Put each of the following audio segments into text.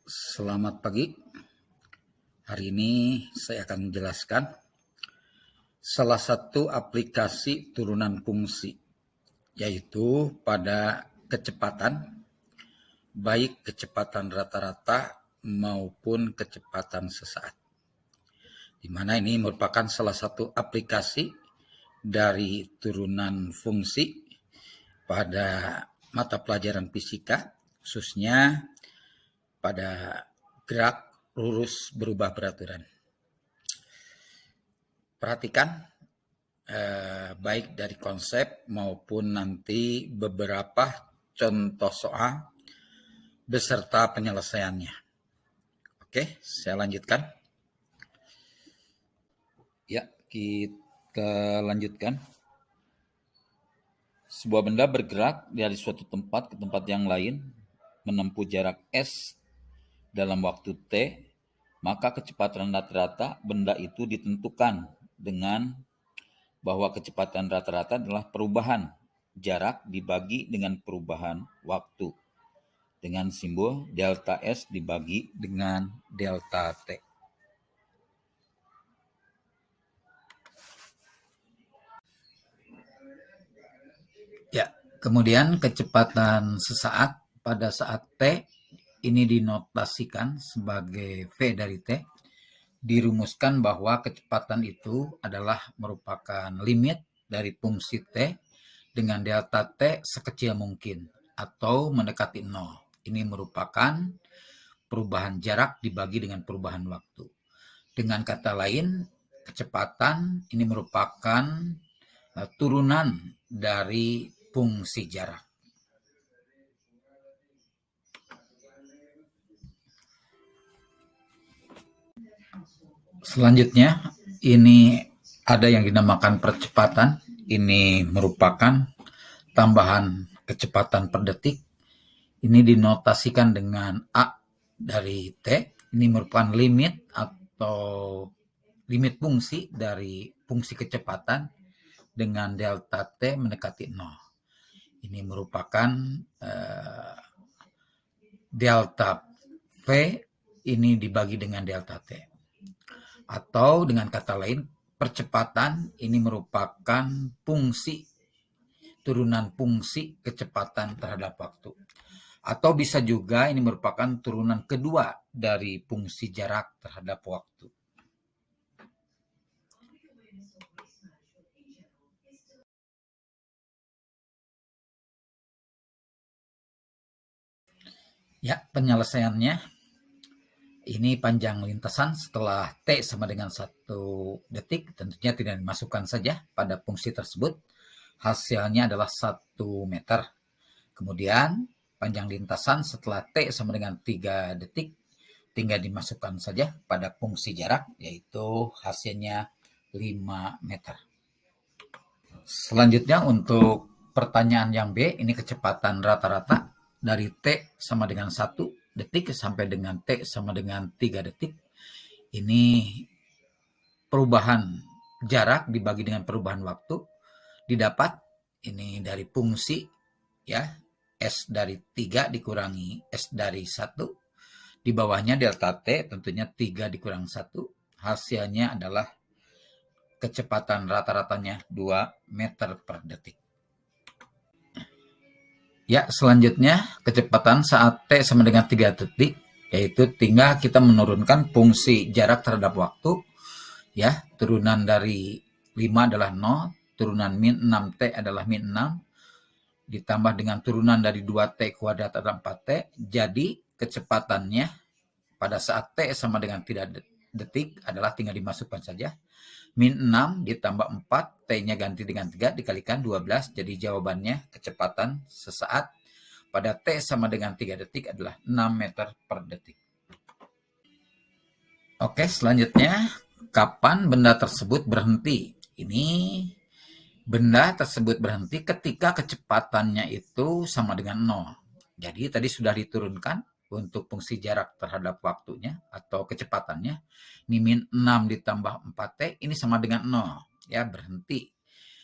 Selamat pagi. Hari ini saya akan menjelaskan salah satu aplikasi turunan fungsi, yaitu pada kecepatan, baik kecepatan rata-rata maupun kecepatan sesaat. Di mana ini merupakan salah satu aplikasi dari turunan fungsi pada mata pelajaran fisika, khususnya pada gerak lurus berubah beraturan. Perhatikan baik dari konsep maupun nanti beberapa contoh soal beserta penyelesaiannya. Oke, saya lanjutkan. Ya, kita lanjutkan. Sebuah benda bergerak dari suatu tempat ke tempat yang lain, menempuh jarak S dalam waktu T, maka kecepatan rata-rata benda itu ditentukan dengan bahwa kecepatan rata-rata adalah perubahan jarak dibagi dengan perubahan waktu dengan simbol delta S dibagi dengan delta T. Ya, kemudian kecepatan sesaat pada saat T ini dinotasikan sebagai V dari T. Dirumuskan bahwa kecepatan itu adalah merupakan limit dari fungsi T dengan delta T sekecil mungkin atau mendekati 0. Ini merupakan perubahan jarak dibagi dengan perubahan waktu. Dengan kata lain, kecepatan ini merupakan turunan dari fungsi jarak. Selanjutnya, ini ada yang dinamakan percepatan. Ini merupakan tambahan kecepatan per detik. Ini dinotasikan dengan A dari T. Ini merupakan limit atau limit fungsi dari fungsi kecepatan dengan delta T mendekati 0. Ini merupakan delta V ini dibagi dengan delta T. Atau dengan kata lain, percepatan ini merupakan fungsi turunan fungsi kecepatan terhadap waktu. Atau bisa juga ini merupakan turunan kedua dari fungsi jarak terhadap waktu. Ya, penyelesaiannya ini panjang lintasan setelah T sama dengan 1 detik, tentunya tidak dimasukkan saja pada fungsi tersebut. Hasilnya adalah 1 meter. Kemudian panjang lintasan setelah T sama dengan 3 detik, tinggal dimasukkan saja pada fungsi jarak, yaitu hasilnya 5 meter. Selanjutnya untuk pertanyaan yang B, ini kecepatan rata-rata dari T sama dengan 1 detik sampai dengan T sama dengan 3 detik. Ini perubahan jarak dibagi dengan perubahan waktu didapat ini dari fungsi ya S dari 3 dikurangi S dari 1. Di bawahnya delta T, tentunya 3 dikurang 1. Hasilnya adalah kecepatan rata-ratanya 2 meter per detik. Ya, selanjutnya kecepatan saat T sama dengan 3 detik, yaitu tinggal kita menurunkan fungsi jarak terhadap waktu. Ya, turunan dari 5 adalah 0, turunan min 6T adalah min 6, ditambah dengan turunan dari 2T kuadrat adalah 4T, jadi kecepatannya pada saat T sama dengan 3 detik adalah tinggal dimasukkan saja. Min 6 ditambah 4, T-nya ganti dengan 3, dikalikan 12, jadi jawabannya kecepatan sesaat pada T sama dengan 3 detik adalah 6 meter per detik. Oke, selanjutnya, kapan benda tersebut berhenti? Ini benda tersebut berhenti ketika kecepatannya itu sama dengan 0. Jadi tadi sudah diturunkan untuk fungsi jarak terhadap waktunya atau kecepatannya. Ini min 6 ditambah 4T, ini sama dengan 0. Ya, berhenti.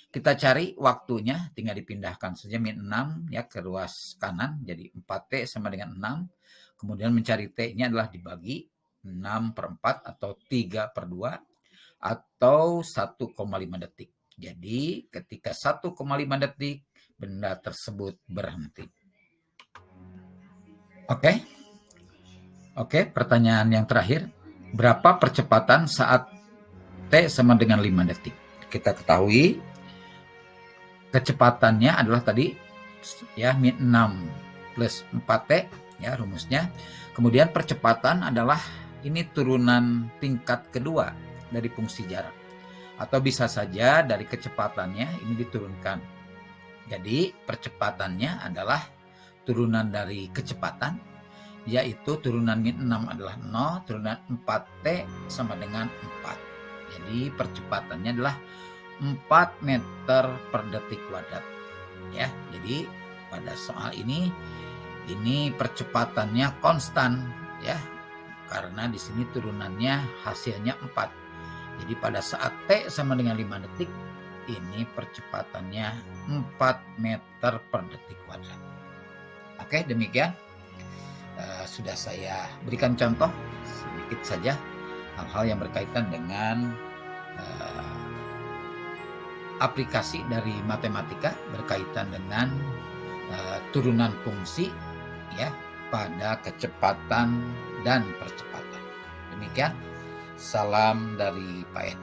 Kita cari waktunya, tinggal dipindahkan saja min 6 ya ke ruas kanan, jadi 4T sama dengan 6. Kemudian mencari T-nya adalah dibagi 6/4 atau 3/2 atau 1,5 detik. Jadi ketika 1,5 detik benda tersebut berhenti. Oke, pertanyaan yang terakhir. Berapa percepatan saat T sama dengan 5 detik? Kita ketahui kecepatannya adalah tadi ya 6 plus 4T ya rumusnya. Kemudian percepatan adalah ini turunan tingkat kedua dari fungsi jarak. Atau bisa saja dari kecepatannya ini diturunkan. Jadi percepatannya adalah turunan dari kecepatan, yaitu turunan min 6 adalah 0, turunan 4T sama dengan 4. Jadi percepatannya adalah 4 meter per detik kuadrat. Ya, jadi pada soal ini percepatannya konstan ya. Karena di sini turunannya hasilnya 4. Jadi pada saat T sama dengan 5 detik, ini percepatannya 4 meter per detik kuadrat. Oke, demikian. Sudah saya berikan contoh sedikit saja hal-hal yang berkaitan dengan aplikasi dari matematika berkaitan dengan turunan fungsi ya pada kecepatan dan percepatan. Demikian. Salam dari Pak Ed.